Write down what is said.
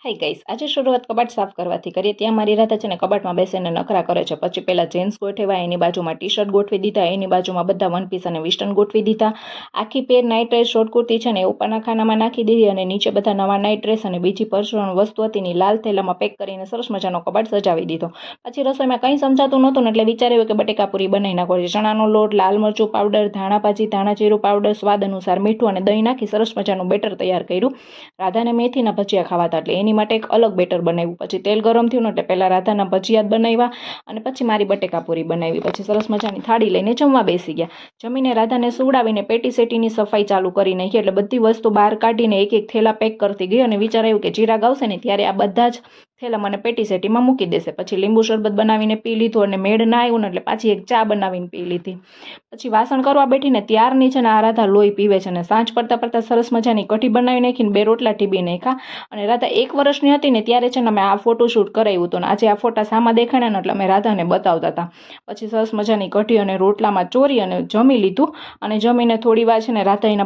Hi guys, આજે શરૂઆત કબાટ સાફ કરવાથી કરીએ. ત્યાં મારી રાધા છે ને કબાટમાં બેસીને નખરા કરે છે. પછી પહેલા જેન્ટ્સ ગોઠવ્યા, એની બાજુમાં ટી શર્ટ ગોઠવી દીધા, એની બાજુમાં બધા વન પીસ અને વેસ્ટર્ન ગોઠવી દીધા. આખી પેર નાઇટ ડ્રેસ શોર્ટ કુર્તી છે ને એ ઉપરના ખાનામાં નાખી દીધી અને નીચે બધા નવા નાઇટ ડ્રેસ અને બીજી પર્સનલ વસ્તુ હતી ની લાલ થેલામાં પેક કરીને સરસ મજાનો કબાટ સજાવી દીધો. પછી રસોઈમાં કંઈ સમજાતું નહોતું ને એટલે વિચાર્યું કે બટેકાપુરી બનાવી નાખો. ચણાનો લોટ, લાલ મરચું પાવડર, ધાણા ભાજી, ધાણા જીરું પાવડર, સ્વાદ અનુસાર મીઠું અને દહીં નાખી સરસ મજાનું બેટર તૈયાર કર્યું. રાધાને મેથીના ભજીયા ખાવાતા એટલે એની માટે એક અલગ બેટર બનાવ્યું. પછી તેલ ગરમ થયું ને એટલે પહેલાં રાધાના ભજીયા બનાવ્યા અને પછી મારી બટેકાપુરી બનાવી. પછી સરસ મજાની થાળી લઈને જમવા બેસી ગયા. જમીને રાધાને સુવડાવીને પેટી સેટીની સફાઈ ચાલુ કરી નાખી. એટલે બધી વસ્તુ બહાર કાઢીને એક એક થેલા પેક કરતી ગઈ અને વિચારાયું કે ચિરાગ આવશે ને ત્યારે આ બધા જ થેલા મને પેટી સેટીમાં મૂકી દેશે. પછી લીંબુ શરબત બનાવીને પી લીધું અને મેળ ના આવ્યું ને એટલે પાછી એક ચા બનાવીને પી લીધી. પછી વાસણ કરવા બેઠીને ત્યારની છે ને આ રાધા લોહી પીવે છે ને સાંજ પડતા સરસ મજાની કઢી બનાવી નાખીને 2 રોટલા ટીબી નાખ્યા. અને રાધા 1 વર્ષની હતી ને ત્યારે છે ને મેં આ ફોટોશૂટ કરાવ્યું હતું ને આજે આ ફોટા સામા દેખાડ્યા ને એટલે અમે રાધાને બતાવતા હતા. પછી સરસ મજાની કઢી અને રોટલામાં ચોરી અને જમી લીધું અને જમીને થોડી વાર છે ને રાધા એના